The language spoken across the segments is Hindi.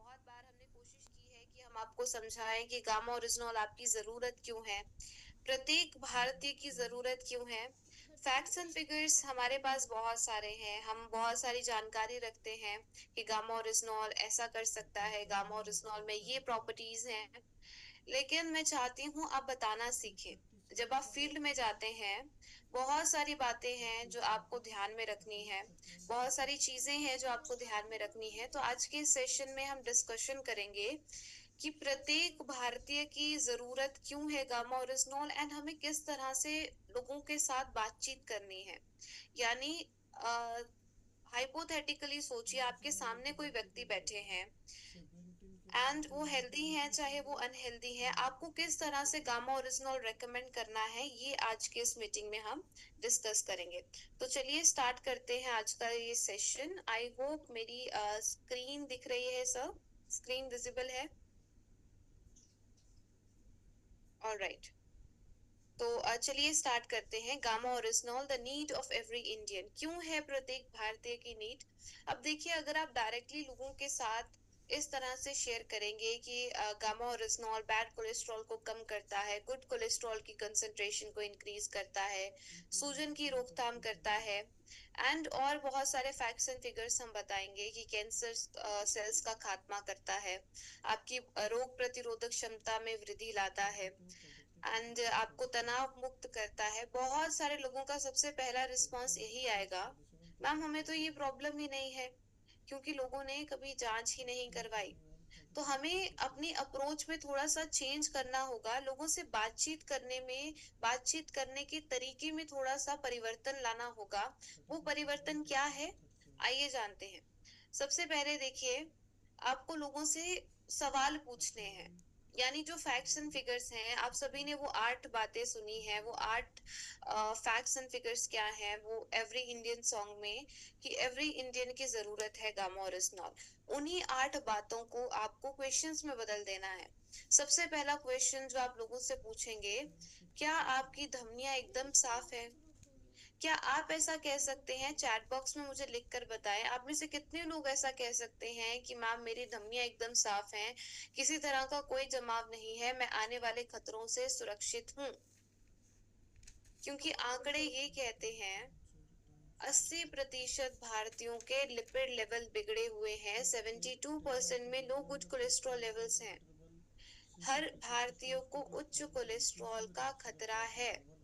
बहुत बार हमने कोशिश की है कि हम आपको समझाएं कि गामा ओरिजिनॉल आपकी जरूरत क्यों है, प्रत्येक भारतीय की जरूरत क्यों है। फैक्ट्स एंड फिगर्स हमारे पास बहुत सारे हैं, हम बहुत सारी जानकारी रखते हैं कि गामा ओरिजिनॉल ऐसा कर सकता है, गामा ओरिजिनॉल में ये प्रॉपर्टीज हैं। लेकिन मैं चाहती हूँ आप बताना सीखें। जब आप फील्ड में जाते हैं, बहुत सारी बातें हैं जो आपको ध्यान में रखनी है, बहुत सारी चीजें हैं जो आपको ध्यान में रखनी है। तो आज के सेशन में हम डिस्कशन करेंगे कि प्रत्येक भारतीय की जरूरत क्यों है गामा ओरिजिनॉल, एंड हमें किस तरह से लोगों के साथ बातचीत करनी है। यानी हाइपोथेटिकली सोचिए, आपके सामने कोई व्यक्ति बैठे हैं एंड वो हेल्दी है चाहे वो अनहेल्दी है, आपको किस तरह से गामा ओरिजिनल रेकमेंड करना है, ये आज के इस मीटिंग में हम डिस्कस करेंगे। तो चलिए स्टार्ट करते हैं आज का ये सेशन। आई होप मेरी स्क्रीन दिख रही है सर, स्क्रीन विजिबल है? ऑलराइट। तो चलिए स्टार्ट करते हैं। Gamma original, the need of every Indian, क्यों है प्रत्येक भारतीय की नीड। अब देखिए, अगर आप डायरेक्टली लोगों के साथ इस तरह से शेयर करेंगे कि गामा ओरिजिनल बैड कोलेस्ट्रॉल को कम करता है, गुड कोलेस्ट्रॉल की कंसंट्रेशन को इंक्रीज करता है, सूजन की रोकथाम करता है, एंड और बहुत सारे फैक्ट्स एंड फिगर्स हम बताएंगे कि कैंसर सेल्स का खात्मा करता है, आपकी रोग प्रतिरोधक क्षमता में वृद्धि लाता है, एंड आपको तनाव मुक्त करता है। बहुत सारे लोगों का सबसे पहला रिस्पांस यही आएगा, मैम हमें तो ये प्रॉब्लम ही नहीं है, क्योंकि लोगों ने कभी जांच ही नहीं करवाई। तो हमें अपनी अप्रोच में थोड़ा सा चेंज करना होगा, लोगों से बातचीत करने में, बातचीत करने के तरीके में थोड़ा सा परिवर्तन लाना होगा। वो परिवर्तन क्या है, आइए जानते हैं। सबसे पहले देखिए, आपको लोगों से सवाल पूछने हैं। यानी जो फैक्ट्स एंड फिगर्स हैं, आप सभी ने वो 8 बातें सुनी है, वो 8 फैक्ट्स एंड फिगर्स क्या हैं वो एवरी इंडियन सॉन्ग में, कि एवरी इंडियन की जरूरत है गामा ओरिजिनल। उन्हीं 8 बातों को आपको क्वेश्चंस में बदल देना है। सबसे पहला क्वेश्चन जो आप लोगों से पूछेंगे, क्या आपकी धमनियां एकदम साफ है? क्या आप ऐसा कह सकते हैं? चैट बॉक्स में मुझे लिख कर बताएं, आप में से कितने लोग ऐसा कह सकते हैं कि मैम मेरी धमनियां एकदम साफ हैं, किसी तरह का कोई जमाव नहीं है, मैं आने वाले खतरों से सुरक्षित हूँ। क्योंकि आंकड़े ये कहते हैं 80% भारतीयों के लिपिड लेवल बिगड़े हुए हैं, 72% में लो गुड कोलेस्ट्रॉल लेवल्स हैं। हर भारतीय को उच्च कोलेस्ट्रॉल का खतरा है।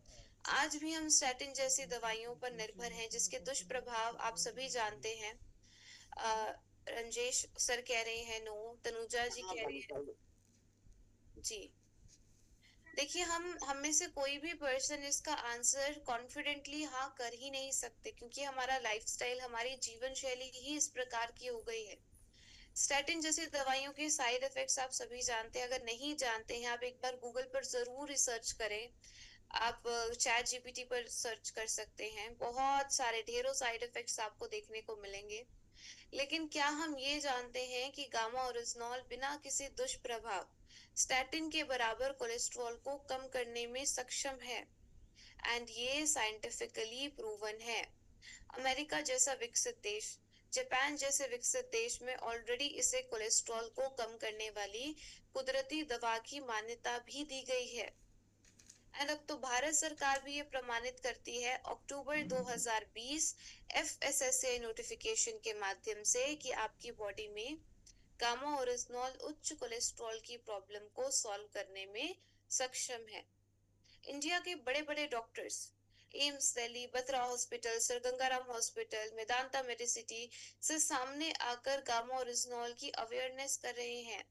आज भी हम स्टैटिन जैसी दवाइयों पर निर्भर हैं, जिसके दुष्प्रभाव आप सभी जानते हैं। अ, रंजेश सर कह रहे हैं नो, तनुजा जी कह रहे हैं जी। देखिए, हम में से कोई भी पर्सन इसका आंसर कॉन्फिडेंटली हाँ कर ही नहीं सकते, क्योंकि हमारा लाइफस्टाइल, हमारी जीवन शैली ही इस प्रकार की हो गई है। स्टैटिन जैसी दवाइयों के साइड इफेक्ट्स आप सभी जानते हैं, अगर नहीं जानते हैं आप एक बार गूगल पर जरूर रिसर्च करें। आप चैट जीपीटी पर सर्च कर सकते हैं, बहुत सारे ढेरों साइड इफेक्ट्स आपको देखने को मिलेंगे। लेकिन क्या हम ये जानते हैं कि गामा ओरिजिनॉल बिना किसी दुष्प्रभाव स्टैटिन के बराबर कोलेस्ट्रॉल को कम करने में सक्षम है, एंड ये साइंटिफिकली प्रूवन है। अमेरिका जैसा विकसित देश, जापान जैसे विकसित देश में ऑलरेडी इसे कोलेस्ट्रॉल को कम करने वाली कुदरती दवा की मान्यता भी दी गई है। एंड अब तो भारत सरकार भी ये प्रमाणित करती है अक्टूबर 2020 एफएसएसए नोटिफिकेशन के माध्यम से कि आपकी बॉडी में गामा ओरिजिनॉल उच्च कोलेस्ट्रॉल की प्रॉब्लम को सॉल्व करने में सक्षम है। इंडिया के बड़े बड़े doctors AIIMS Delhi, Batra hospital, sir Gangaram hospital, Medanta Medicity से सामने आकर गामा ओरिजिनॉल की अवेयरनेस कर रहे हैं।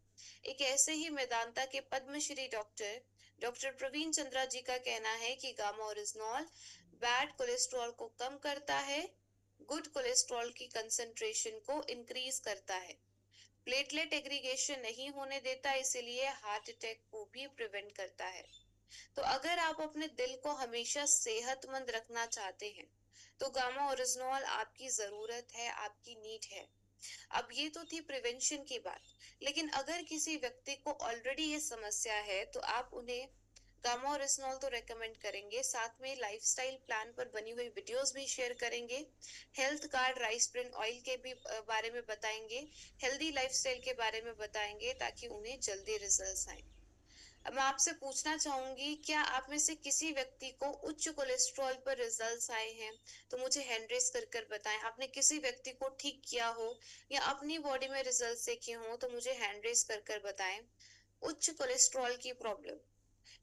एक ऐसे ही मेदांता के पद्मश्री डॉक्टर डॉक्टर प्रवीण चंद्रा जी का कहना है कि गामा ओरिजिनॉल बैड कोलेस्ट्रॉल को कम करता है, गुड कोलेस्ट्रॉल की कंसंट्रेशन को इंक्रीज करता है, प्लेटलेट एग्रीगेशन नहीं होने देता, इसीलिए हार्ट अटैक को भी प्रिवेंट करता है। तो अगर आप अपने दिल को हमेशा सेहतमंद रखना चाहते हैं, तो गामा ओरिजिनॉल आपकी जरूरत है, आपकी नीड है। अब ये तो थी प्रिवेंशन की बात, लेकिन अगर किसी व्यक्ति को ऑलरेडी ये समस्या है, तो आप उन्हें गामा और रिस्नॉल तो रेकमेंड करेंगे, साथ में लाइफस्टाइल प्लान पर बनी हुई वीडियोस भी शेयर करेंगे, health card rice bran oil के भी बारे में बताएंगे, हेल्दी लाइफस्टाइल के बारे में बताएंगे ताकि उन्हें जल्दी रिजल्ट्स आए। अब मैं आपसे पूछना चाहूंगी, क्या आप में से किसी व्यक्ति को उच्च कोलेस्ट्रॉल पर रिजल्ट्स आए हैं? तो मुझे हैंड रेस कर कर बताएं। आपने किसी व्यक्ति को ठीक किया हो या अपनी बॉडी में रिजल्ट्स देखे हो तो मुझे हैंड रेस कर कर बताएं। उच्च कोलेस्ट्रॉल की प्रॉब्लम।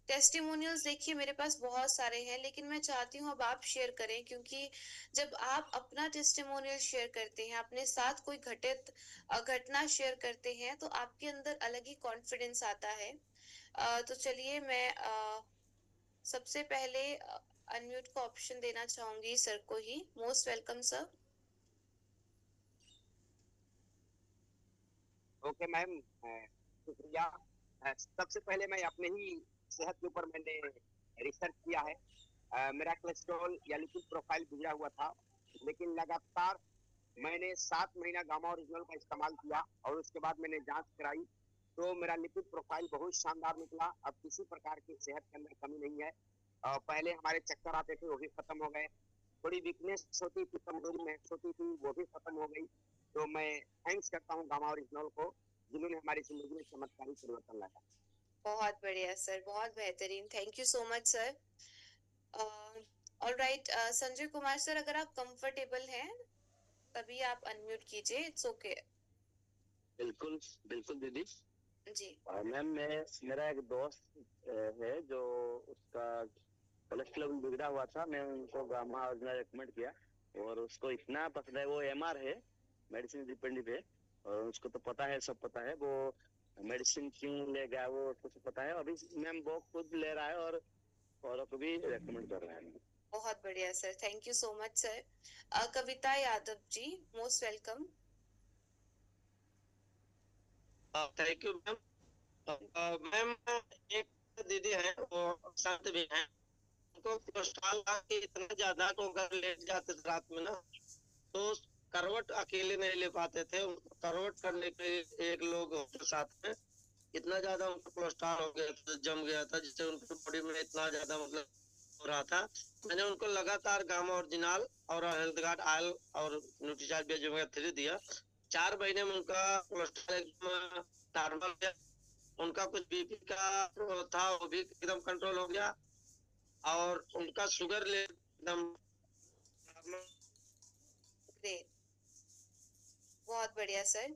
टेस्टिमोनियल्स देखिए मेरे पास बहुत सारे हैं, लेकिन मैं चाहती हूँ अब आप शेयर करें, क्योंकि जब आप अपना टेस्टिमोनियल शेयर करते हैं, अपने साथ कोई घटित घटना शेयर करते हैं, तो आपके अंदर अलग ही कॉन्फिडेंस आता है। तो चलिए मैं सबसे पहले अनम्यूट का ऑप्शन देना चाहूंगी सर को ही। Most welcome sir. Okay ma'am, शुक्रिया। सबसे पहले मैं अपने ही सेहत के ऊपर मैंने रिसर्च किया है। मेरा कोलेस्ट्रॉल या लिपिड प्रोफाइल बिगड़ा हुआ था, लेकिन लगातार मैंने 7 महीना गामा ओरिजिनल का इस्तेमाल किया और उसके बाद मैंने जांच कराई तो मेरा लिपिड प्रोफाइल बहुत शानदार निकला। अब किसी प्रकार की सेहत के अंदर कमी नहीं है। पहले हमारे चक्कर आते थे, वो भी खत्म हो गए। थोड़ी वीकनेस होती थी, कमजोरी महसूस होती थी, वो भी खत्म हो गई। तो मैं थैंक्स करता हूँ गामा ओरिजिनल को, जिन्होंने हमारी जिंदगी में चमत्कारी परिवर्तन लाया। बहुत बढ़िया सर, बहुत बेहतरीन, thank you so much sir. Alright Sanjay Kumar sir, अगर आप कंफर्टेबल हैं तभी आप अनम्यूट कीजिए, इट्स ओके। बिल्कुल बिल्कुल दीदी जी मैम, मेरा एक दोस्त है जो उसका कोलेस्ट्रॉल बिगड़ा हुआ था। मैं उनको गामा ओरिजिनल रेकमेंड किया और उसको इतना पसंद है। वो एमआर है, मेडिसिन डिपेंडेंट है, और उसको तो पता है, सब पता है। वो मेडिसिन क्यों ले गया वो उसको सब पता है। अभी मैम वो खुद ले रहा है और औरों को भी रेकमेंड कर रहा है। बहुत बढ़िया sir, thank you so much sir. Kavita Yadav ji, most welcome. Thank you ma'am. Ma'am, एक दीदी है, वो शांत भी है, उनको कोलेस्ट्रॉल के इतना ज्यादा तो अगर लेट जाते थे रात में ना, तो करवट अकेले नहीं ले पाते थे, उनको करवट करने के लिए एक लोग उनके साथ में। इतना ज्यादा उनको कोलेस्ट्रॉल हो गया था, जम गया था, जिससे उनकी बॉडी में इतना ज्यादा मतलब हो रहा था। मैंने उनको लगातार गामा ओरिजिनल और हेल्थ गार्ड ऑयल और न्यूट्रीचार्ज BHB-3 दिया। 4 महीने में उनका कोलेस्ट्रॉल एकदम नॉर्मल गया। उनका कुछ बीपी का था, वो भी एकदम कंट्रोल हो गया, और उनका शुगर ले एकदम नॉर्मल। ग्रेट, बहुत बढ़िया sir,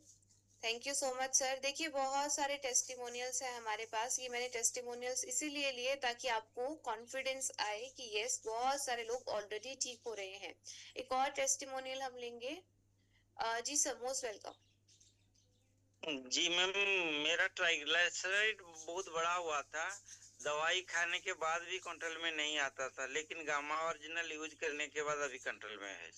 thank you so much sir. देखिए बहुत सारे टेस्टिमोनियल्स हैं हमारे पास। ये मैंने टेस्टिमोनियल्स इसीलिए लिए ताकि आपको कॉन्फिडेंस आए कि यस, बहुत सारे लोग ऑलरेडी ठीक हो रहे हैं। एक और टेस्टिमोनियल हम लेंगे। जी सर, मोस्ट वेलकम। जी मैम, मेरा ट्राइग्लिसराइड बहुत बड़ा हुआ था, दवाई खाने के बाद भी कंट्रोल में नहीं आता था, लेकिन गामा ओरिजिनल यूज करने के बाद अभी कंट्रोल में है।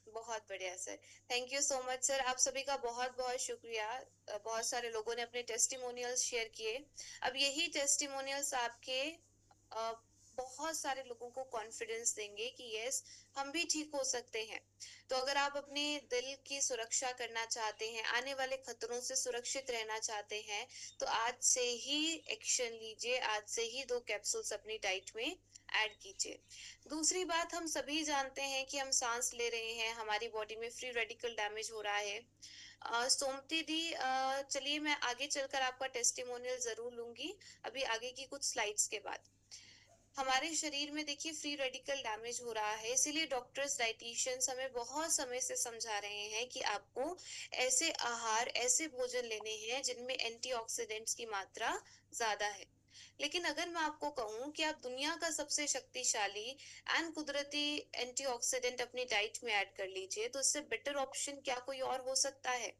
बहुत बढ़िया sir, thank you so much sir. आप सभी का बहुत बहुत शुक्रिया। बहुत सारे लोगों ने अपने टेस्टिमोनियल्स शेयर किए। अब यही टेस्टिमोनियल्स आपके बहुत सारे लोगों को कॉन्फिडेंस देंगे कि यस, हम भी ठीक हो सकते हैं। तो अगर आप अपने दिल की सुरक्षा करना चाहते हैं, आने वाले खतरों से सुरक्षित रहना चाहते हैं, तो आज से ही एक्शन लीजिए, आज से ही 2 कैप्सूल्स अपनी डाइट में ऐड कीजिए। दूसरी बात, हम सभी जानते हैं कि हम सांस ले रहे हैं, हमारी बॉडी में फ्री रेडिकल डैमेज हो रहा है। सोमती दी, चलिए मैं आगे चलकर आपका टेस्टिमोनियल जरूर लूंगी, अभी आगे की कुछ स्लाइड्स के बाद। हमारे शरीर में देखिए फ्री रेडिकल डैमेज हो रहा है, इसीलिए डॉक्टर्स, डाइटिशियंस हमें बहुत समय से समझा रहे हैं कि आपको ऐसे आहार, ऐसे भोजन लेने हैं जिनमें एंटीऑक्सीडेंट्स की मात्रा ज्यादा है। लेकिन अगर मैं आपको कहूं कि आप दुनिया का सबसे शक्तिशाली एंड कुदरती एंटीऑक्सीडेंट अपनी डाइट में ऐड कर लीजिए, तो इससे बेटर ऑप्शन क्या कोई और हो सकता है?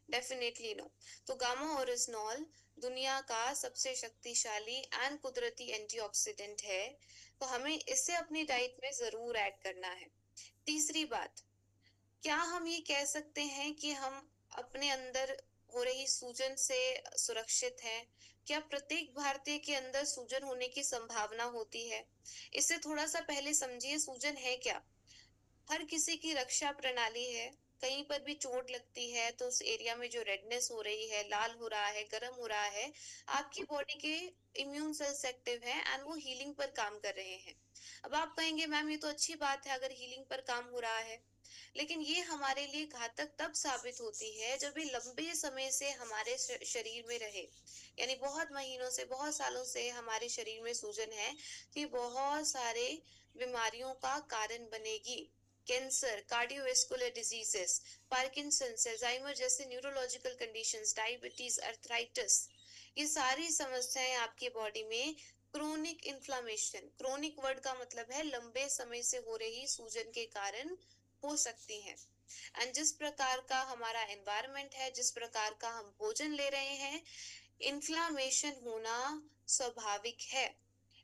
Definitely no. तो गामा ओरिजिनॉल दुनिया का सबसे शक्तिशाली एंड कुदरती एंटीऑक्सीडेंट है, तो हमें इसे अपनी डाइट में जरूर ऐड करना है। तीसरी बात, क्या हम ये कह सकते हैं कि हम अपने अंदर हो रही सूजन से सुरक्षित हैं? क्या प्रत्येक भारतीय के अंदर सूजन होने की संभावना होती है? इससे थोड़ा सा पहले समझिए सूजन है क्या। हर किसी की रक्षा प्रणाली है, कहीं पर भी चोट लगती है तो उस एरिया में जो रेडनेस हो रही है, लाल हो रहा है, गर्म हो रहा है, आपकी बॉडी के इम्यून सेल्स एक्टिव हैं एंड वो हीलिंग पर काम कर रहे हैं। अब आप कहेंगे मैम ये तो अच्छी बात है अगर हीलिंग पर काम हो रहा है, लेकिन ये हमारे लिए घातक तब साबित होती है जब ये लंबे समय से हमारे शरीर में रहे, यानी बहुत महीनों से, बहुत सालों से हमारे शरीर में सूजन है, तो ये बहुत सारे बीमारियों का कारण बनेगी। Cancer, cardiovascular diseases, Parkinson's, Alzheimer जैसे न्यूरोलॉजिकल कंडीशंस, डायबिटीज, अर्थराइटिस, ये सारी समस्याएं आपकी बॉडी में क्रोनिक इन्फ्लामेशन, क्रोनिक वर्ड का मतलब है लंबे समय से हो रही सूजन के कारण हो सकती हैं। एंड जिस प्रकार का हमारा एनवायरनमेंट है, जिस प्रकार का हम भोजन ले रहे हैं, इन्फ्लामेशन होना स्वाभाविक है।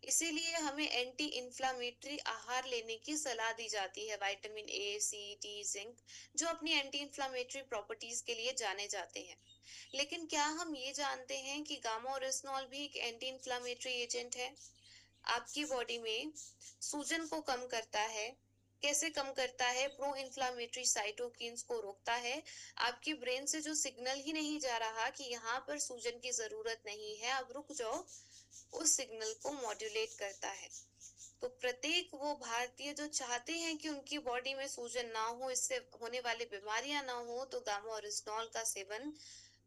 इसीलिए हमें एंटी इन्फ्लामेटरी आहार लेने की सलाह दी जाती है, vitamin A, C, D, zinc, जो अपनी एंटी इन्फ्लामेटरी प्रॉपर्टीज के लिए जाने जाते हैं। लेकिन क्या हम ये जानते हैं कि गामा ओरिजिनॉल भी एक एंटी इन्फ्लामेटरी एजेंट है? आपकी बॉडी में सूजन को कम करता है। कैसे कम करता है? प्रो इन्फ्लामेटरी साइटोकिन्स को रोकता है। आपकी ब्रेन से जो सिग्नल ही नहीं जा रहा कि यहाँ पर सूजन की जरूरत नहीं है, अब रुक जाओ, उस सिग्नल को मॉड्यूलेट करता है। तो प्रत्येक वो भारतीय जो चाहते हैं कि उनकी बॉडी में सूजन ना हो, इससे होने वाली बीमारियां ना हो, तो गामा ओरिजिनॉल का सेवन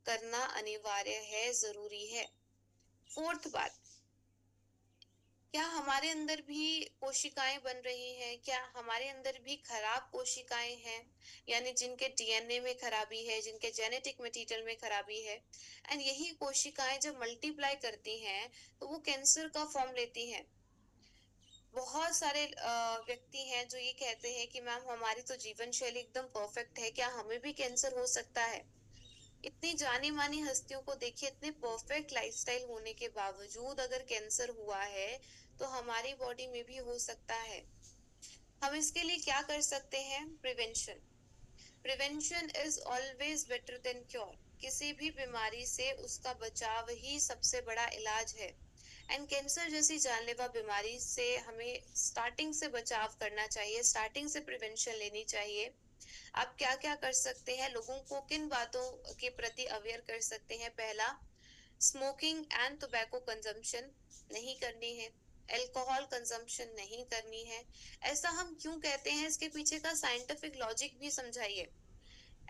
करना अनिवार्य है, जरूरी है। फोर्थ बात, क्या हमारे अंदर भी कोशिकाएं बन रही हैं? क्या हमारे अंदर भी खराब कोशिकाएं हैं, यानी जिनके डीएनए में खराबी है, जिनके जेनेटिक मटेरियल में खराबी है, एंड यही कोशिकाएं जब मल्टीप्लाई करती हैं तो वो कैंसर का फॉर्म लेती हैं। बहुत सारे व्यक्ति हैं जो ये कहते हैं कि मैम हमारी तो जीवन शैली एकदम परफेक्ट है, क्या हमें भी कैंसर हो सकता है? इतनी जानी मानी हस्तियों को देखिए, इतने परफेक्ट लाइफस्टाइल होने के बावजूद अगर कैंसर हुआ है तो हमारी बॉडी में भी हो सकता है। हम इसके लिए क्या कर सकते हैं? Prevention. Prevention is always better than cure. किसी भी बीमारी से उसका बचाव ही सबसे बड़ा इलाज है। एंड कैंसर जैसी जानलेवा बीमारी से हमें स्टार्टिंग से बचाव करना चाहिए, स्टार्टिंग से प्रिवेंशन लेनी चाहिए। आप क्या क्या कर सकते हैं? लोगों को किन बातों के प्रति अवेयर कर सकते हैं? पहला, स्मोकिंग एंड टोबैको कंजम्पशन नहीं करनी है, अल्कोहल कंजम्पशन नहीं करनी है। ऐसा हम क्यों कहते हैं, इसके पीछे का साइंटिफिक लॉजिक भी समझाइए।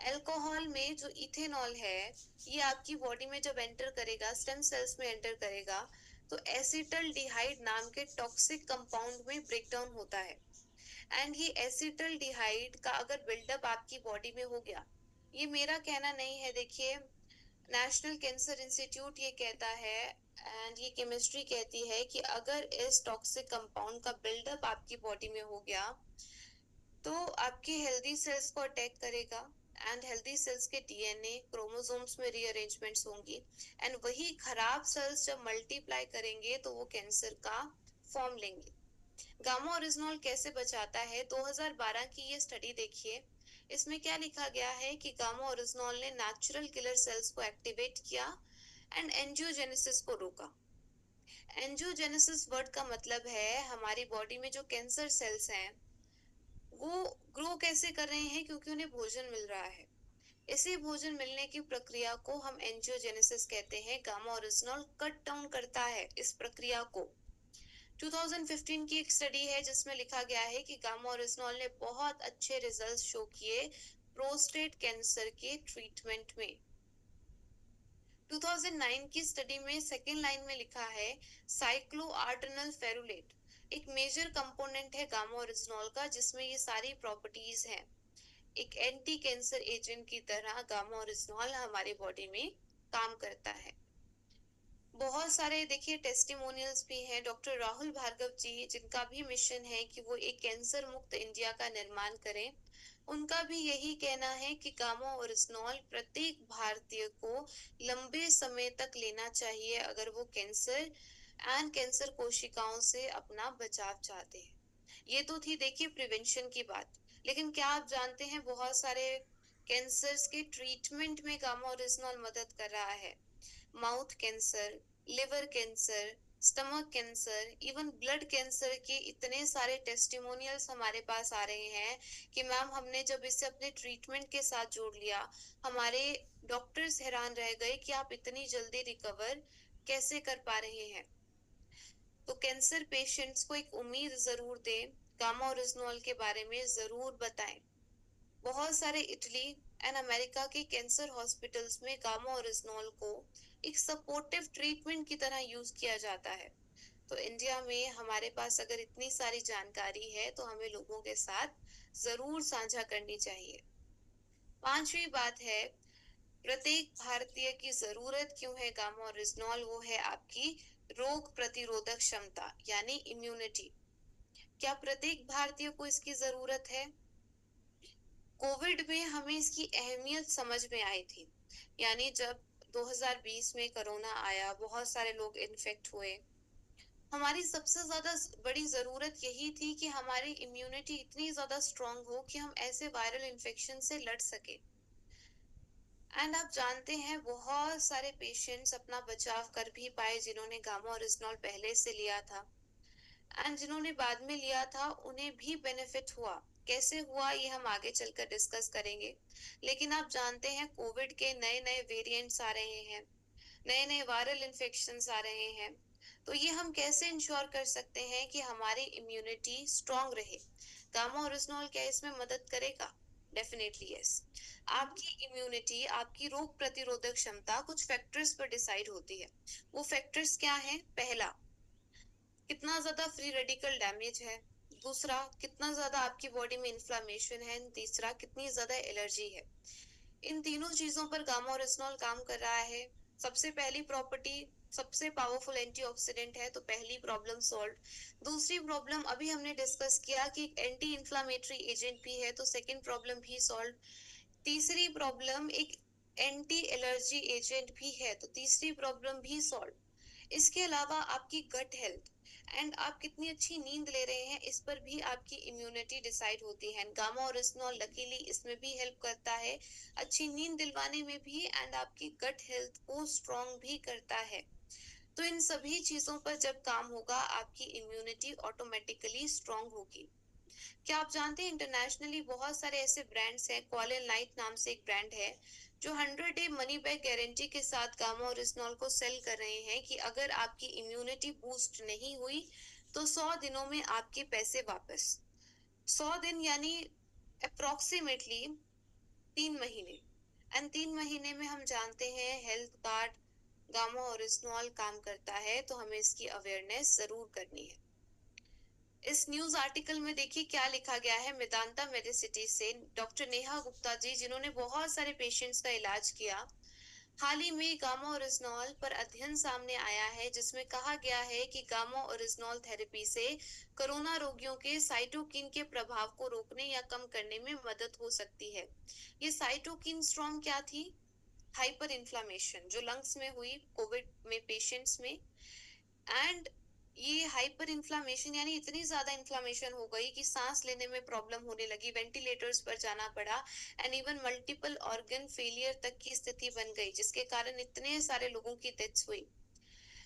अल्कोहल में जो इथेनॉल है, ये आपकी बॉडी में जब एंटर करेगा, स्टेम सेल्स में एंटर करेगा, तो एसिटल्डिहाइड नाम के टॉक्सिक कंपाउंड में ब्रेकडाउन होता है। एंड ये एसिटल्डिहाइड का अगर बिल्डअप आपकी बॉडी में हो गया, ये मेरा कहना नहीं है, देखिए नेशनल कैंसर इंस्टीट्यूट ये कहता है एंड ये केमिस्ट्री कहती है कि अगर इस टॉक्सिक कंपाउंड का बिल्डअप आपकी बॉडी में हो गया तो आपके हेल्दी सेल्स को अटैक करेगा एंड हेल्दी सेल्स के डीएनए क्रोमोसोम्स में रीअरेंजमेंट्स होंगी एंड वही खराब सेल्स जब मल्टीप्लाई करेंगे तो वो कैंसर का फॉर्म लेंगे। गामा ओरिजिनॉल कैसे बचाता है? 2012 की ये स्टडी देखिए, इसमें क्या लिखा गया है कि गामा ओरिजिनॉल ने नेचुरल किलर सेल्स को एक्टिवेट किया एंड एंजियोजेनेसिस को रोका। एंजियोजेनेसिस वर्ड का मतलब है हमारी बॉडी में जो कैंसर सेल्स हैं वो ग्रो कैसे कर रहे हैं? क्योंकि उन्हें भोजन मिल रहा है। इसी भोजन मिलने की प्रक्रिया को हम एंजियोजेनेसिस कहते हैं। गामा ओरिजिनॉल कट डाउन करता है इस प्रक्रिया को। 2015 की एक स्टडी है जिसमें लिखा गया है कि गामा ओरिजिनॉल ने बहुत अच्छे रिजल्ट्स शो किए प्रोस्टेट कैंसर के ट्रीटमेंट में। 2009 की स्टडी में सेकेंड लाइन में लिखा है साइक्लोआर्टेनल फेरुलेट एक मेजर कंपोनेंट है गामा ओरिजिनॉल का, जिसमें ये सारी प्रॉपर्टीज हैं। एक एंटी कैंसर एजेंट की तरह गामा ओरिजिनॉल हमारी बॉडी में काम करता है। बहुत सारे देखिए टेस्टिमोनियल्स भी हैं। डॉक्टर राहुल भार्गव जी, जिनका भी मिशन है कि वो एक कैंसर मुक्त इंडिया का निर्माण करें, उनका भी यही कहना है कि गामा ओरिजिनॉल प्रत्येक भारतीय को लंबे समय तक लेना चाहिए अगर वो कैंसर एंड कैंसर कोशिकाओं से अपना बचाव चाहते हैं। ये तो थी देखिए प्रिवेंशन की बात, लेकिन क्या आप जानते हैं बहुत सारे कैंसर्स के ट्रीटमेंट में गामा ओरिजिनॉल मदद कर रहा है। Mouth cancer, liver cancer, stomach cancer, even blood cancer के इतने सारे टेस्टिमोनियल्स हमारे पास आ रहे हैं कि मैम हमने जब इसे अपने ट्रीटमेंट के साथ जोड़ लिया, हमारे डॉक्टर्स हैरान रह गए कि आप इतनी जल्दी रिकवर कैसे कर पा रहे हैं। तो कैंसर पेशेंट्स को एक उम्मीद जरूर दें, गामा ओरिजिनॉल के बारे में जरूर बताएं। बहुत सारे इटली एंड अमेरिका के कैंसर हॉस्पिटल्स में गामा ओरिजिनॉल को एक सपोर्टिव ट्रीटमेंट की तरह यूज किया जाता है। तो इंडिया में हमारे पास अगर इतनी सारी जानकारी है तो हमें लोगों के साथ जरूर साझा करनी चाहिए। पांचवी बात है, प्रत्येक भारतीय की जरूरत क्यों है गामा ओरिजिनॉल, वो है आपकी रोग प्रतिरोधक क्षमता यानी इम्यूनिटी। क्या प्रत्येक भारतीय को इसकी जरूरत है? कोविड में हमें इसकी अहमियत समझ में आई थी, यानी जब 2020 में कोरोना आया, बहुत सारे लोग इन्फेक्ट हुए, हमारी सबसे ज्यादा बड़ी जरूरत यही थी कि हमारी इम्यूनिटी इतनी ज्यादा स्ट्रांग हो कि हम ऐसे वायरल इन्फेक्शन से लड़ सके। एंड आप जानते हैं बहुत सारे पेशेंट्स अपना बचाव कर भी पाए जिन्होंने गामा ओरिजिनॉल पहले से लिया था, एंड जिन्होंने बाद में लिया था उन्हें भी बेनिफिट हुआ। कैसे हुआ ये हम आगे चलकर डिस्कस करेंगे। लेकिन आप जानते हैं कोविड के नए नए वेरिएंट्स आ रहे हैं, नए नए वायरल इन्फेक्शंस आ रहे हैं, तो ये हम कैसे इंश्योर कर सकते हैं कि हमारी इम्यूनिटी स्ट्रांग रहे। गामा ओरिजिनॉल क्या इसमें मदद करेगा? Definitely yes. आपकी इम्यूनिटी, आपकी रोग प्रतिरोधक क्षमता कुछ फैक्टर्स पर डिसाइड होती है। वो फैक्टर्स क्या है? पहला, कितना ज्यादा फ्री रेडिकल डैमेज है। दूसरा, कितना ज्यादा आपकी बॉडी में इन्फ्लामेशन है। तीसरा, कितनी ज्यादा एलर्जी है। इन तीनों चीजों पर गामा ओरिजिनॉल काम कर रहा है। सबसे पहली प्रॉपर्टी, सबसे पावरफुल एंटीऑक्सीडेंट है, तो पहली प्रॉब्लम सॉल्व। दूसरी प्रॉब्लम अभी हमने डिस्कस किया कि एंटी इन्फ्लामेटरी एजेंट भी है, तो सेकंड प्रॉब्लम भी सॉल्व। तीसरी प्रॉब्लम एक एंटी एलर्जी एजेंट भी है, तो तीसरी प्रॉब्लम भी सॉल्व। इसके अलावा आपकी गट हेल्थ एंड आप कितनी अच्छी नींद ले रहे हैं, इस पर भी आपकी इम्यूनिटी डिसाइड होती है। गामा ओरिजिनॉल लकीली इसमें भी हेल्प करता है, अच्छी नींद दिलवाने में भी, एंड आपकी गट हेल्थ को स्ट्रॉन्ग भी करता है। तो इन सभी चीजों पर जब काम होगा, आपकी इम्यूनिटी ऑटोमेटिकली स्ट्रॉन्ग होगी। क्या आप जानते हैं इंटरनेशनली बहुत सारे ऐसे ब्रांड्स हैं, क्वालिन लाइट नाम से एक ब्रांड है जो 100 डे मनी बैक गारंटी के साथ गामा ओरिजिनॉल को सेल कर रहे हैं कि अगर आपकी इम्यूनिटी बूस्ट नहीं हुई तो 100 दिनों में आपके पैसे वापस। 100 दिन यानी अप्रोक्सीमेटली 3 महीने। एंड 3 महीने में हम जानते हैं हेल्थ कार्ड गामा ओरिजिनॉल काम करता है, तो हमें इसकी अवेयरनेस जरूर करनी है। इस न्यूज आर्टिकल में देखिए क्या लिखा गया है। मेदांता मेडिसिटी से डॉक्टर नेहा गुप्ता जी, जिन्होंने बहुत सारे पेशेंट्स का इलाज किया, हाल ही में गामा ओरिजिनॉल पर अध्ययन सामने आया है जिसमें कहा गया है कि गामा ओरिजिनॉल थेरेपी से कोरोना रोगियों के साइटोकिन के प्रभाव को रोकने या कम करने में मदद हो सकती है। ये साइटोकिन स्टॉर्म क्या थी? हाइपर इन्फ्लामेशन जो लंग्स में हुई कोविड में पेशेंट्स में, एंड ये हाइपर इन्फ्लामेशन यानी इतनी ज्यादा इन्फ्लामेशन हो गई कि सांस लेने में प्रॉब्लम होने लगी, वेंटिलेटर्स पर जाना पड़ा, and even multiple organ failure तक की स्थिति बन गई, जिसके कारण इतने सारे लोगों की डेथ्स हुई।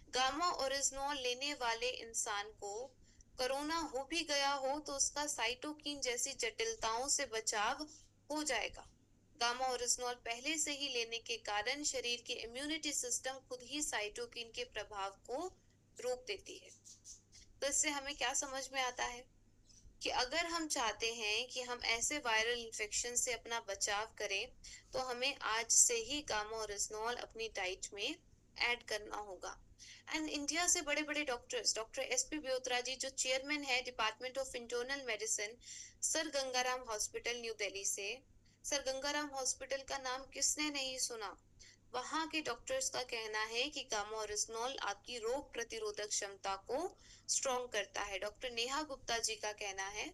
गामा ओरिजिनॉल लेने वाले इंसान को कोरोना हो भी गया हो तो उसका साइटोकिन जैसी जटिलताओं से बचाव हो जाएगा। गामा ओरिजिनॉल पहले से ही लेने के कारण शरीर की इम्यूनिटी सिस्टम खुद ही साइटोकिन के प्रभाव को रोक देती है। तो इससे हमें क्या समझ में आता है कि अगर हम चाहते हैं कि हम ऐसे वायरल इन्फेक्शन से अपना बचाव करें तो हमें आज से ही गामा ओरिजिनॉल अपनी डाइट में ऐड करना होगा। एंड इंडिया से बड़े बड़े डॉक्टर्स, डॉक्टर एसपी ब्योत्रा जी जो चेयरमैन है department of internal medicine, sir Gangaram hospital new Delhi से। सर गंगाराम हॉस्पिटल का नाम किसने नहीं सुना? वहां के डॉक्टर्स का कहना है कि गामा ओरिजिनॉल आपकी रोग प्रतिरोधक क्षमता को स्ट्रॉन्ग करता है। डॉक्टर नेहा गुप्ता जी का कहना है,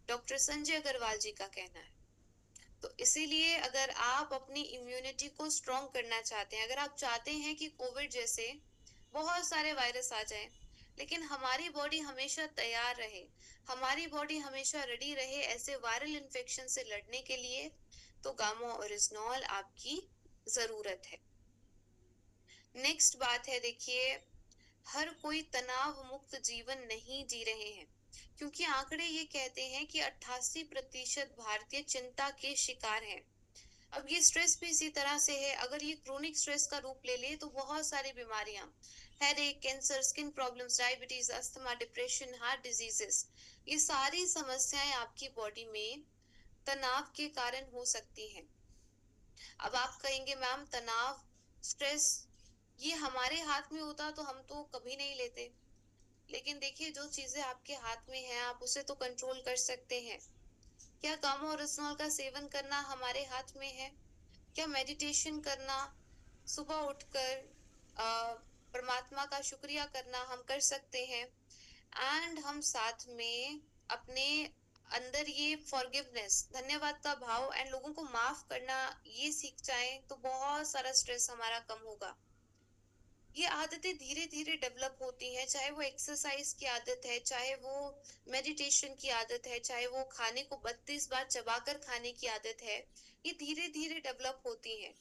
डॉक्टर संजय अग्रवाल जी का कहना है। तो इसीलिए अगर आप अपनी इम्यूनिटी को स्ट्रॉन्ग करना चाहते हैं, अगर आप चाहते हैं कि कोविड जैसे बहुत सारे वायरस आ जाएं, लेकिन हमारी बॉडी हमेशा तैयार रहे, हमारी बॉडी हमेशा रेडी रहे ऐसे वायरल इन्फेक्शन से लड़ने के लिए, तो गामा ओरिजिनॉल आपकी जरूरत है। नेक्स्ट बात है, देखिए हर कोई तनाव मुक्त जीवन नहीं जी रहे हैं, क्योंकि आंकड़े ये कहते हैं कि 88% भारतीय चिंता के शिकार हैं। अब ये स्ट्रेस भी इसी तरह से है, अगर ये क्रोनिक स्ट्रेस का रूप ले ले तो बहुत सारी बीमारियां, headache, cancer, skin problems, diabetes, asthma, depression, heart diseases, ये सारी समस्याएं आपकी बॉडी में तनाव के कारण हो सकती हैं। अब आप कहेंगे मैम तनाव, स्ट्रेस ये हमारे हाथ में होता तो हम तो कभी नहीं लेते, लेकिन देखिए जो चीजें आपके हाथ में है आप उसे तो कंट्रोल कर सकते हैं। क्या गामा ओरिजिनॉल का सेवन करना हमारे हाथ में है? क्या मेडिटेशन करना, सुबह उठकर परमात्मा का शुक्रिया करना हम कर सकते हैं? एंड हम साथ में अपने अंदर ये फॉरगिवनेस, धन्यवाद का भाव एंड लोगों को माफ करना ये सीख जाएं तो बहुत सारा स्ट्रेस हमारा कम होगा। ये आदतें धीरे धीरे डेवलप होती हैं, चाहे वो एक्सरसाइज की आदत है, चाहे वो मेडिटेशन की आदत है, चाहे वो खाने को 32 बार चबाकर खाने की आदत है, ये धीरे धीरे डेवलप होती हैं।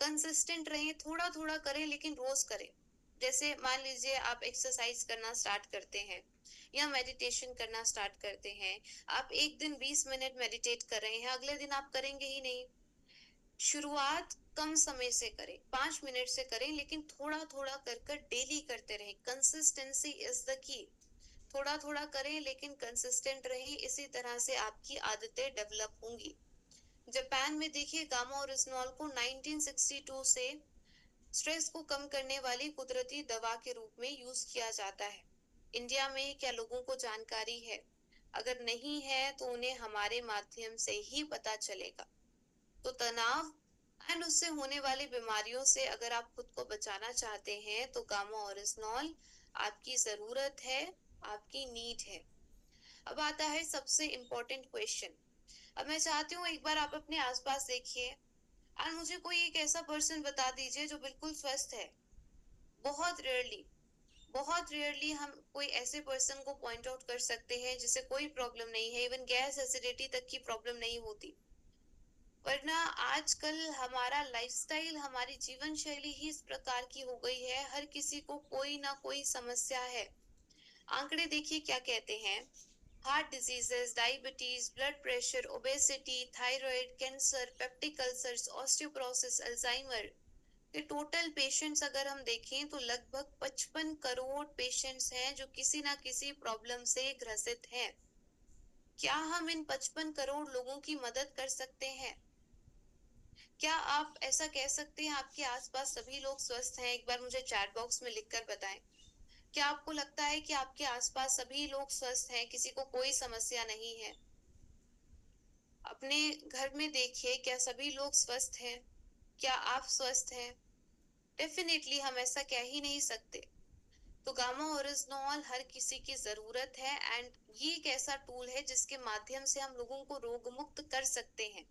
कंसिस्टेंट रहें, थोड़ा थोड़ा करें लेकिन रोज करें। जैसे मान लीजिए आप एक्सरसाइज करना स्टार्ट करते हैं या मेडिटेशन करना स्टार्ट करते हैं, आप एक दिन 20 मिनट मेडिटेट कर रहे हैं, अगले दिन आप करेंगे ही नहीं। शुरुआत कम समय से करें, 5 मिनट से करें, लेकिन थोड़ा थोड़ा कर कर डेली करते रहें। Consistency is the key. थोड़ा थोड़ा करें लेकिन कंसिस्टेंट रहें, इसी तरह से आपकी आदतें डेवलप होंगी। जापान में देखिए गामा ओरिजिनॉल को 1962 से स्ट्रेस को कम करने वाली कुदरती दवा के रूप में यूज किया जाता है। इंडिया में क्या लोगों को जानकारी है? अगर नहीं है तो उन्हें हमारे माध्यम से ही पता चलेगा। तो तनाव एंड उससे होने वाली बीमारियों से अगर आप खुद को बचाना चाहते हैं तो गामा ओरिजिनॉल आपकी जरूरत है, आपकी नीड है। अब आता है सबसे इम्पोर्टेंट क्वेश्चन। अब मैं चाहती हूँ एक बार आप अपने आसपास देखिए और मुझे कोई एक ऐसा पर्सन बता दीजिए जो बिल्कुल स्वस्थ है। बहुत रेयरली हम कोई ऐसे पर्सन को पॉइंट आउट कर सकते हैं जिसे कोई प्रॉब्लम नहीं है, इवन गैस एसिडिटी तक की प्रॉब्लम नहीं होती। वरना आजकल हमारा लाइफस्टाइल, हमारी जीवन शैली ही इस प्रकार की हो गई है, हर किसी को कोई ना कोई समस्या है। आंकड़े देखिए क्या कहते हैं। Heart diseases, diabetes, blood pressure, obesity, thyroid, cancer, peptic ulcers, osteoporosis, Alzheimer, ये टोटल पेशेंट्स अगर हम देखें तो लगभग 55 करोड़ पेशेंट्स हैं जो किसी ना किसी प्रॉब्लम से ग्रसित हैं। क्या हम इन 55 करोड़ लोगों की मदद कर सकते हैं? क्या आप ऐसा कह सकते हैं आपके आसपास सभी लोग स्वस्थ हैं? एक बार मुझे चैट बॉक्स में लिखकर बताएं। क्या आपको लगता है कि आपके आसपास सभी लोग स्वस्थ हैं, किसी को कोई समस्या नहीं है? अपने घर में देखिए, क्या सभी लोग स्वस्थ हैं? क्या आप स्वस्थ हैं? डेफिनेटली हम ऐसा कह ही नहीं सकते। तो गामा ओरिजिनॉल हर किसी की जरूरत है एंड ये एक ऐसा टूल है जिसके माध्यम से हम लोगों को रोग मुक्त कर सकते हैं।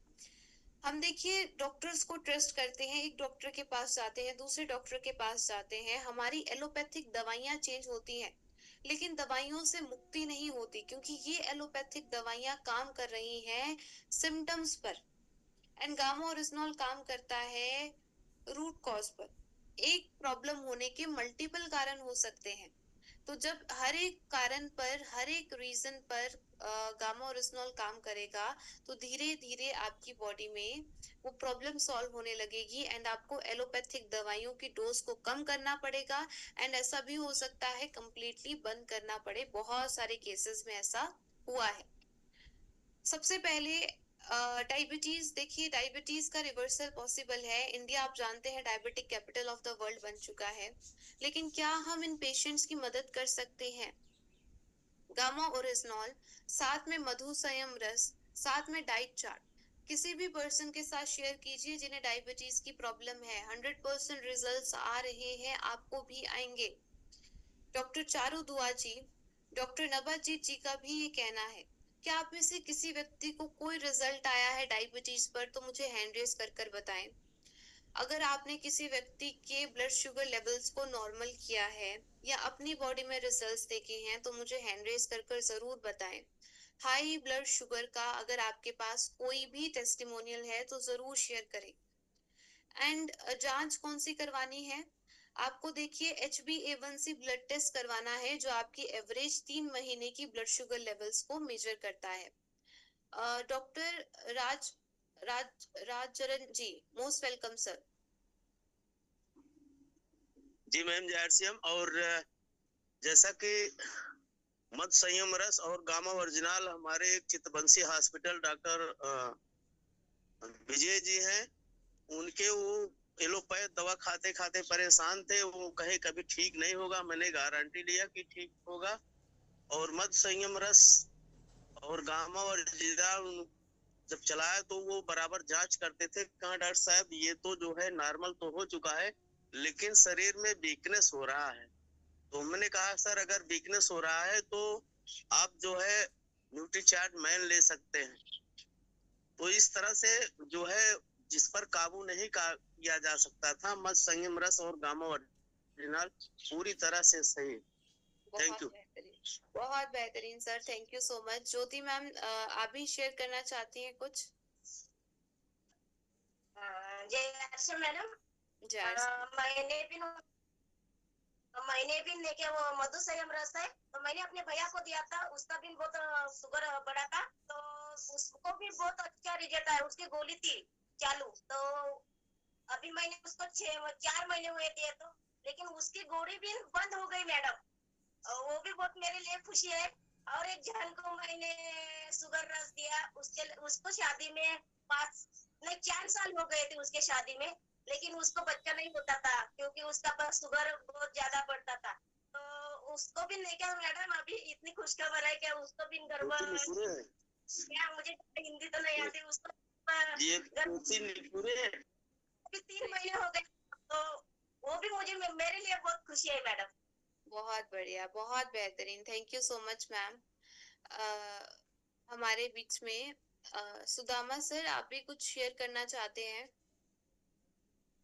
हम देखिए डॉक्टर्स को ट्रस्ट करते हैं, एक डॉक्टर के पास जाते हैं, दूसरे डॉक्टर के पास जाते हैं, हमारी एलोपैथिक दवाइयां चेंज होती हैं, लेकिन दवाइयों से मुक्ति नहीं होती, क्योंकि ये एलोपैथिक दवाइयां काम कर रही हैं सिम्टम्स पर एंड गामा ओरिजिनॉल काम करता है रूट कॉज पर। एक प्रॉब्लम होने के मल्टीपल कारण हो सकते हैं, तो जब हर एक कारण पर, हर एक रीजन पर गामा ओरिजिनॉल काम करेगा तो धीरे धीरे आपकी बॉडी में वो प्रॉब्लम सॉल्व होने लगेगी एंड आपको एलोपैथिक दवाइयों की डोज को कम करना पड़ेगा एंड ऐसा भी हो सकता है कंप्लीटली बंद करना पड़े। बहुत सारे केसेस में ऐसा हुआ है। सबसे पहले डायबिटीज देखिए, डायबिटीज का रिवर्सल पॉसिबल है। इंडिया आप जानते हैं diabetic capital of the world बन चुका है, लेकिन क्या हम इन पेशेंट्स की मदद कर सकते हैं? गामा ओरिजिनॉल, साथ में मधु संयम रस, साथ में डाइट चार्ट, किसी भी पर्सन के साथ शेयर कीजिए जिन्हें डायबिटीज की प्रॉब्लम है। 100% रिजल्ट्स आ रहे हैं, आपको भी आएंगे। डॉक्टर चारू दुआ जी, डॉक्टर नबाजीत जी का भी ये कहना है। क्या आप में से किसी व्यक्ति को कोई रिजल्ट आया है डायबिटीज पर तो मुझे हैंड रेज कर कर बताएं। अगर आपने किसी व्यक्ति के ब्लड शुगर लेवल्स को नॉर्मल किया है या अपनी बॉडी में रिजल्ट्स देखे हैं तो मुझे हैंड रेज कर कर जरूर बताएं। हाई ब्लड शुगर का अगर आपके पास कोई भी टेस्टिमोनियल है तो जरूर शेयर करें। एंड जांच कौन सी करवानी है? आपको देखिए HbA1c ब्लड टेस्ट करवाना है, जो आपकी एवरेज 3 महीने की ब्लड शुगर लेवल्स को मेजर करता है। डॉक्टर राज राज राजचरण जी, मोस्ट वेलकम सर। जी मैम, जय। और जैसा कि मद संयम रस और गामा ओरिजिनल हमारे एक चितबंसी हॉस्पिटल डॉक्टर विजय जी हैं, उनके वो एलोपैथ दवा खाते खाते परेशान थे। वो कहे कभी ठीक नहीं होगा, मैंने गारंटी लिया कि ठीक होगा। और मद संयम रस और गामा ओरिजिनल जब चलाया तो वो बराबर जांच करते थे, कहा डॉक्टर साहब ये तो जो है नॉर्मल तो हो चुका है, लेकिन शरीर में वीकनेस हो रहा है। तो मैंने कहा सर अगर वीकनेस हो रहा है तो आप जो है न्यूट्रीचार्ट मैन ले सकते हैं। तो इस तरह से जो है जिस पर काबू नहीं किया जा सकता था, मद संयम रस और गामा ओरिजिनल पूरी तरह से सही। Thank you. बहुत बेहतरीन sir, thank you so much. Jyoti ma'am, आप भी शेयर करना चाहती हैं कुछ? जय मैडम। जय। मैंने भी लेके वो मधु संयम रस है, तो मैंने अपने भैया को दिया था, उसका भी बहुत शुगर बढ़ा था, तो उसको भी बहुत अच्छा रिजल्ट आया। उसकी गोली थी चालू, तो अभी मैंने उसको 4 महीने हुए थे, तो लेकिन उसकी गोली भी बंद हो गई मैडम। वो भी बहुत मेरे लिए खुशी है। और एक जन को मैंने शुगर रस दिया, उसको शादी में 4 साल हो गए थे उसके शादी में, लेकिन उसको बच्चा नहीं होता था क्योंकि उसका शुगर बहुत ज्यादा बढ़ता था। तो उसको भी लेकर मैडम अभी इतनी खुशखबर है कि उसको भी गर्भ, मुझे हिंदी तो नहीं आती, उसको अभी 3 महीने हो गए, तो वो भी मुझे मेरे लिए बहुत खुशी है मैडम। बहुत बढ़िया, बहुत बेहतरीन, thank you so much ma'am. हमारे बीच में सुदामा सर, आप भी कुछ शेयर करना चाहते हैं?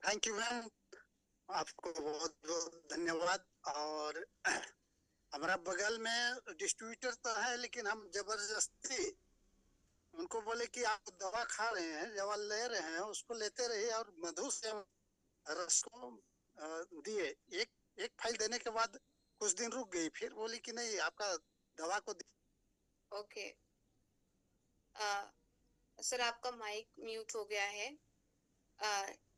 थैंक यू मैम, आपको बहुत बहुत धन्यवाद। और हमारा बगल में डिस्ट्रीब्यूटर तो है, लेकिन हम जबरदस्ती उनको बोले कि आप दवा खा रहे हैं, दवा ले रहे हैं, उसको लेते रहिए। और मधु से रस को दिए। एक फाइल देने के बाद कुछ दिन रुक गई, फिर बोली कि नहीं आपका दवा को। ओके सर, आपका माइक म्यूट हो गया है।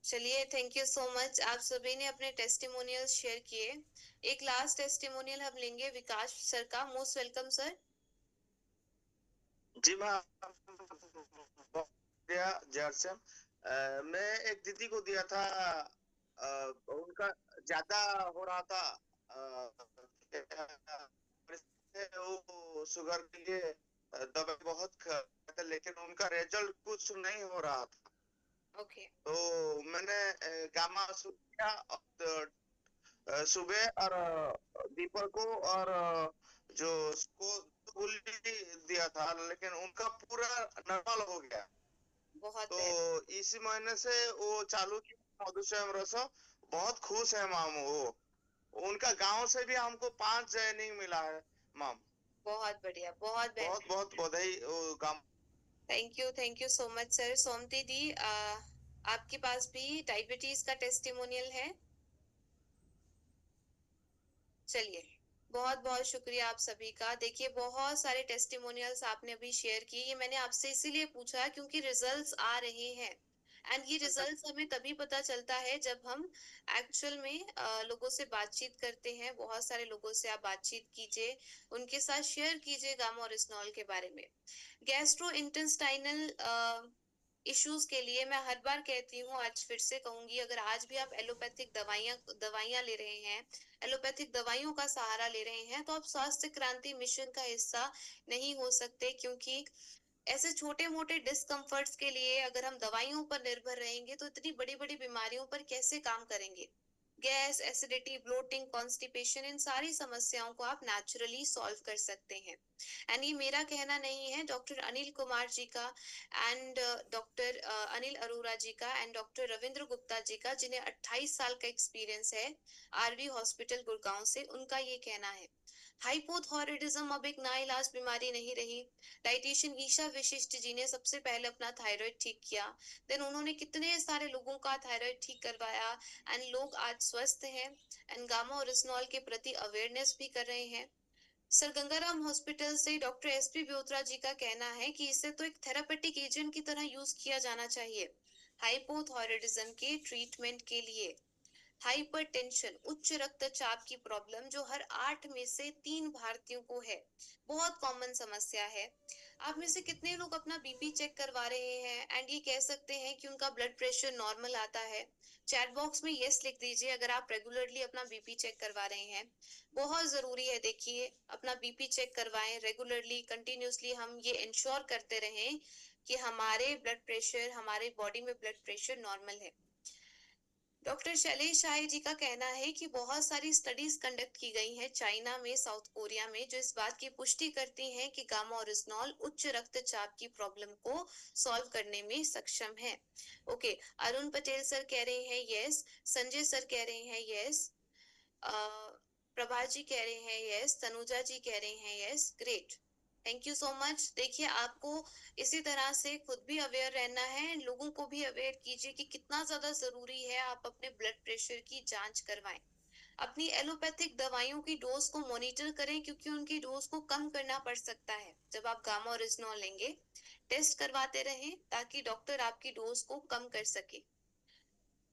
चलिए, थैंक यू सो मच। आप सभी ने अपने टेस्टिमोनियल शेयर किए। एक लास्ट टेस्टिमोनियल हम लेंगे विकास सर का। Most welcome sir. जी मैम, जर्सन, मैं एक दीदी को दिया था, उनका ज्यादा हो रहा था, वो शुगर के लिए दवा बहुत खाते, लेकिन उनका रिजल्ट कुछ नहीं हो रहा था। ओके। तो मैंने गामा सुबह और दीपक को और जो गोली दिया था, लेकिन उनका पूरा नॉर्मल हो गया। बहुत तो इसी महीने से वो चालू किया मधु संयम रस। बहुत खुश है माम। वो उनका गांव से भी हमको 5 जॉइनिंग मिला है माम। बहुत बढ़िया, बहुत बहुत बहुत बधाई। Thank you so much sir. Somati दी, आपके पास भी डायबिटीज का टेस्टिमोनियल है? चलिए, बहुत बहुत शुक्रिया आप सभी का। देखिए, बहुत सारे टेस्टिमोनियल्स आपने अभी शेयर किए। ये मैंने आपसे इसीलिए पूछा क्योंकि रिजल्ट्स आ रहे हैं, एंड ये रिजल्ट्स हमें तभी पता चलता है जब हम एक्चुअल में लोगों से बातचीत करते हैं। बहुत सारे लोगों से आप बातचीत कीजिए, उनके साथ शेयर कीजिए गामा ओरिजिनल के बारे में। गैस्ट्रो इंटेस्टाइनल इश्यूज के लिए मैं हर बार कहती हूँ, आज फिर से कहूंगी, अगर आज भी आप एलोपैथिक दवाइयां ले रहे हैं, एलोपैथिक दवाइयों का सहारा ले रहे हैं, तो आप स्वास्थ्य क्रांति मिशन का हिस्सा नहीं हो सकते। क्योंकि ऐसे छोटे मोटे डिस्कम्फर्ट्स के लिए अगर हम दवाइयों पर निर्भर रहेंगे तो इतनी बड़ी बड़ी बीमारियों पर कैसे काम करेंगे। गैस, एसिडिटी, ब्लोटिंग, कॉन्स्टिपेशन, इन सारी समस्याओं को आप नेचुरली सॉल्व कर सकते हैं। एंड ये मेरा कहना नहीं है, डॉक्टर अनिल कुमार जी का एंड डॉक्टर अनिल अरोरा जी का एंड डॉक्टर रविंद्र गुप्ता जी का, जिन्हें 28 साल का एक्सपीरियंस है आरवी हॉस्पिटल गुड़गांव से, उनका ये कहना है। हाइपोथायरॉयडिज्म अब एक नाइलाज बीमारी नहीं रही। डाइटिशियन ईशा विशिष्ट जी ने सबसे पहले अपना थायराइड ठीक किया, देन उन्होंने कितने सारे लोगों का थायराइड ठीक करवाया एंड लोग आज स्वस्थ हैं एंड गामा ओरिजिनॉल के प्रति अवेयरनेस भी कर रहे हैं। सर गंगाराम हॉस्पिटल से डॉक्टर एसपी ब्योत्रा जी का कहना है कि इसे तो एक थेरापेटिक एजेंट की तरह यूज किया जाना चाहिए हाइपोथायरॉयडिज्म के ट्रीटमेंट के लिए। हाइपरटेंशन, उच्च रक्तचाप की प्रॉब्लम जो हर 8 में से 3 भारतीयों को है, बहुत कॉमन समस्या है। आप में से कितने लोग अपना बीपी चेक करवा रहे हैं एंड ये कह सकते हैं कि उनका ब्लड प्रेशर नॉर्मल आता है? चैट बॉक्स में यस लिख दीजिए अगर आप रेगुलरली अपना बीपी चेक करवा रहे हैं। बहुत जरूरी है, देखिए अपना बीपी चेक करवाएं रेगुलरली, कंटिन्यूसली। हम ये इंश्योर करते रहें कि हमारे ब्लड प्रेशर, हमारे बॉडी में ब्लड प्रेशर नॉर्मल है। डॉक्टर शैलेश शाही जी का कहना है कि बहुत सारी स्टडीज कंडक्ट की गई हैं चाइना में, साउथ कोरिया में, जो इस बात की पुष्टि करती हैं कि गामा ओरिजिनॉल उच्च रक्तचाप की प्रॉब्लम को सॉल्व करने में सक्षम है। ओके, अरुण पटेल सर कह रहे हैं यस, संजय सर कह रहे हैं यस, प्रभा जी कह रहे हैं यस, तनुजा जी कह रहे हैं yes. Great, thank you so much. देखिए आपको इसी तरह से खुद भी अवेयर रहना है, लोगों को भी अवेयर कीजिए कि कितना ज्यादा जरूरी है आप अपने ब्लड प्रेशर की जांच करवाएं। अपनी एलोपैथिक दवाइयों की डोज को मॉनिटर करें क्योंकि उनकी डोज को कम करना पड़ सकता है। जब आप गामा ओरिजिनॉल लेंगे टेस्ट करवाते रहें ताकि डॉक्टर आपकी डोज को कम कर सके।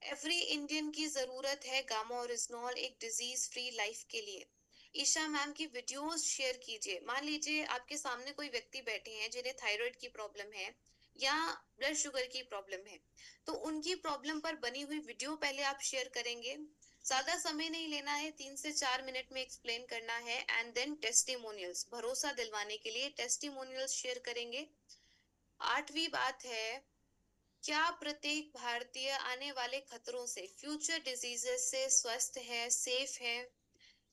एवरी इंडियन की जरूरत है गामा ओरिजिनॉल एक डिजीज फ्री लाइफ के लिए। ईशा मैम की वीडियोस शेयर कीजिए। मान लीजिए आपके सामने कोई व्यक्ति बैठे हैं जिन्हें थायराइड की प्रॉब्लम है या ब्लड शुगर की प्रॉब्लम है, तो उनकी प्रॉब्लम पर बनी हुई वीडियो पहले आप शेयर करेंगे। ज्यादा समय नहीं लेना है, 3 से 4 मिनट में एक्सप्लेन करना है एंड देन टेस्टिमोनियल्स, भरोसा दिलवाने के लिए टेस्टिमोनियल्स शेयर करेंगे। 8वीं बात है, क्या प्रत्येक भारतीय आने वाले खतरों से, फ्यूचर डिजीजेस से स्वस्थ है, सेफ है?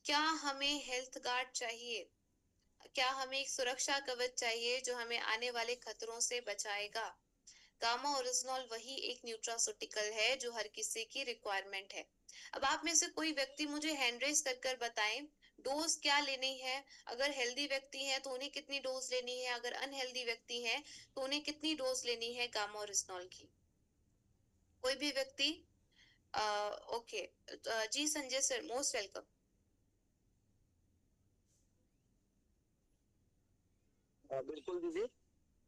क्या हमें हेल्थ गार्ड चाहिए? क्या हमें एक सुरक्षा कवच चाहिए जो हमें आने वाले खतरों से बचाएगा? गामा ओरिजिनॉल वही एक न्यूट्रास्यूटिकल है जो हर किसी की रिक्वायरमेंट है। अब आप में से कोई व्यक्ति मुझे हैंड रेज कर बताएं डोज क्या लेनी है। अगर हेल्दी व्यक्ति है तो उन्हें कितनी डोज लेनी है, अगर अनहेल्दी व्यक्ति है तो उन्हें कितनी डोज लेनी है गामा ओरिजिनॉल की? कोई भी व्यक्ति? ओके, जी संजय सर, मोस्ट वेलकम। बिल्कुल दीदी,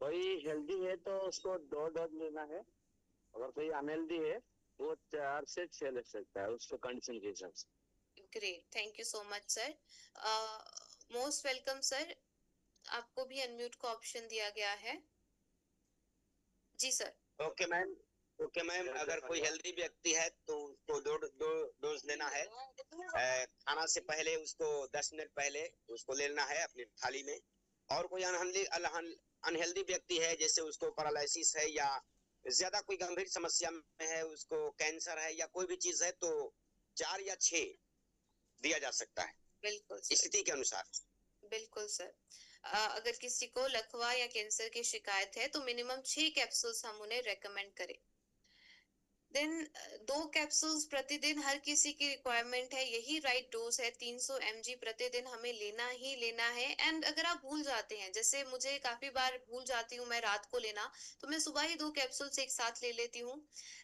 कोई हेल्दी है तो उसको 2 डोज लेना है, अगर कोई अनहेल्दी है वो 4 से 6 ले सकता है उसको कंडीशन के हिसाब से। Great, thank you so much sir. Most welcome sir, आपको भी अनम्यूट का ऑप्शन दिया गया है। जी sir. Okay ma'am, okay ma'am, अगर कोई हेल्दी व्यक्ति है तो उसको दो डोज लेना है। खाना से पहले उसको 10 मिनट पहले उसको लेना है अपनी थाली में। और कोई अनहेल्दी व्यक्ति है, जैसे उसको पैरालिसिस है या ज्यादा कोई गंभीर समस्या में है, उसको कैंसर है या कोई भी चीज है, तो 4 या 6 दिया जा सकता है बिल्कुल स्थिति के अनुसार। बिल्कुल सर। अगर किसी को लकवा या कैंसर की शिकायत है तो मिनिमम 6 कैप्सूल्स हम उन्हें रेकमेंड करें। देन 2 कैप्सूल्स प्रतिदिन हर किसी की रिक्वायरमेंट है, यही राइट डोज है। 300 mg प्रतिदिन हमें लेना ही लेना है। एंड अगर आप भूल जाते हैं, जैसे मुझे काफी बार भूल जाती हूँ मैं रात को लेना, तो मैं सुबह ही 2 कैप्सूल्स एक साथ ले लेती हूँ।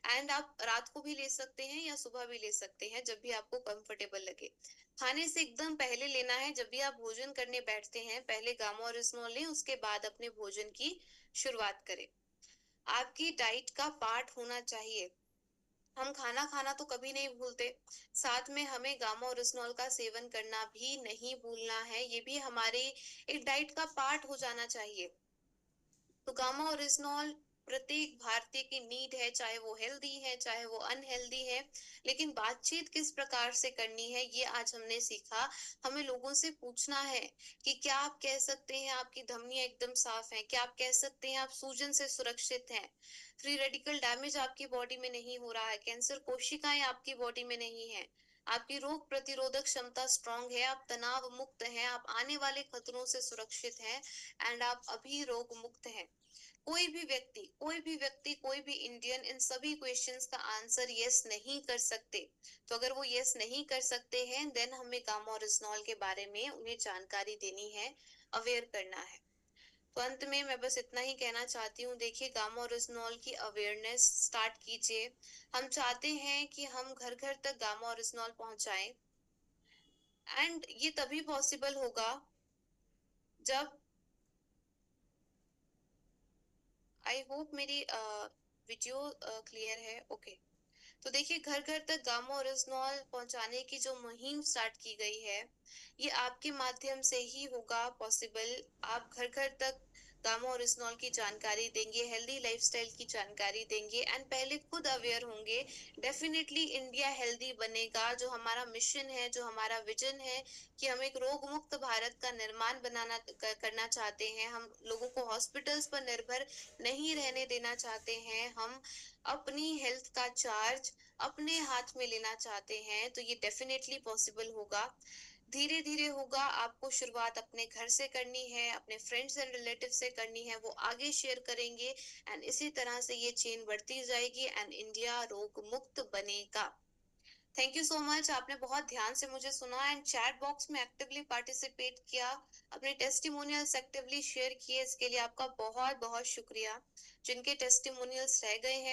एंड आप रात को भी ले सकते हैं या सुबह भी ले सकते हैं, जब भी आपको कंफर्टेबल लगे। खाने से एकदम पहले लेना है। जब भी आप भोजन करने बैठते हैं पहले गामा ओरिजिनॉल लें, उसके बाद अपने भोजन की शुरुआत करें। आपकी डाइट का पार्ट होना चाहिए। हम खाना खाना तो कभी नहीं भूलते, साथ में हमें गामा ओरिजिनॉल का सेवन करना भी नहीं भूलना है। ये भी हमारे एक डाइट का पार्ट हो जाना चाहिए। तो गामा ओरिजिनॉल प्रत्येक भारतीय की नीड है, चाहे वो हेल्दी है चाहे वो अनहेल्दी है। लेकिन बातचीत किस प्रकार से करनी है ये आज हमने सीखा। हमें लोगों से पूछना है कि क्या आप कह सकते हैं आपकी धमनियां एकदम साफ हैं, क्या आप कह सकते हैं आप सूजन से सुरक्षित हैं, फ्री रेडिकल डैमेज आपकी बॉडी में नहीं हो रहा है, कैंसर कोशिकाएं आपकी बॉडी में नहीं है, आपकी रोग प्रतिरोधक क्षमता स्ट्रांग है, आप तनाव मुक्त हैं, आप आने वाले खतरों से सुरक्षित हैं एंड आप अभी रोग मुक्त हैं। कोई भी व्यक्ति कोई भी इंडियन इन सभी क्वेश्चंस का आंसर यस नहीं कर सकते। तो अगर वो यस नहीं कर सकते हैं देन हमें गामा ओरिजिनॉल के बारे में उन्हें जानकारी देनी है, अवेयर करना है। तो अंत में मैं बस इतना ही कहना चाहती हूँ, देखिए गामा ओरिजिनॉल की अवेयरनेस स्टार्ट कीजिए। हम चाहते हैं कि हम घर घर तक गामा ओरिजिनॉल पहुंचाएं एंड ये तभी पॉसिबल होगा जब, आई होप मेरी वीडियो क्लियर है, ओके। तो देखिए घर घर तक गामा ओरिजिनॉल पहुंचाने की जो मुहिम स्टार्ट की गई है ये आपके माध्यम से ही होगा पॉसिबल। आप घर घर तक गामा ओरिजिनॉल की जानकारी देंगे, हेल्दी लाइफस्टाइल की जानकारी देंगे एंड पहले खुद अवेयर होंगे, डेफिनेटली इंडिया हेल्दी बनेगा। जो हमारा मिशन है, जो हमारा विजन है कि हम एक रोग मुक्त भारत का निर्माण करना चाहते हैं, हम लोगों को हॉस्पिटल्स पर निर्भर नहीं रहने देना चाहते हैं, हम अपनी हेल्थ का चार्ज अपने हाथ में लेना चाहते हैं, तो ये डेफिनेटली पॉसिबल होगा। धीरे धीरे होगा, आपको शुरुआत अपने घर से करनी है, अपने फ्रेंड्स एंड रिलेटिव से करनी है, वो आगे शेयर करेंगे एंड इसी तरह से ये चेन बढ़ती जाएगी एंड इंडिया रोग मुक्त बनेगा। थैंक यू सो मच, आपने बहुत ध्यान से मुझे सुना एंड चैट बॉक्स में एक्टिवली पार्टिसिपेट किया, अपने टेस्टिमोनियल्स एक्टिवली शेयर किए, इसके लिए आपका बहुत बहुत शुक्रिया। जिनके टेस्टिमोनियल्स रह गए हैं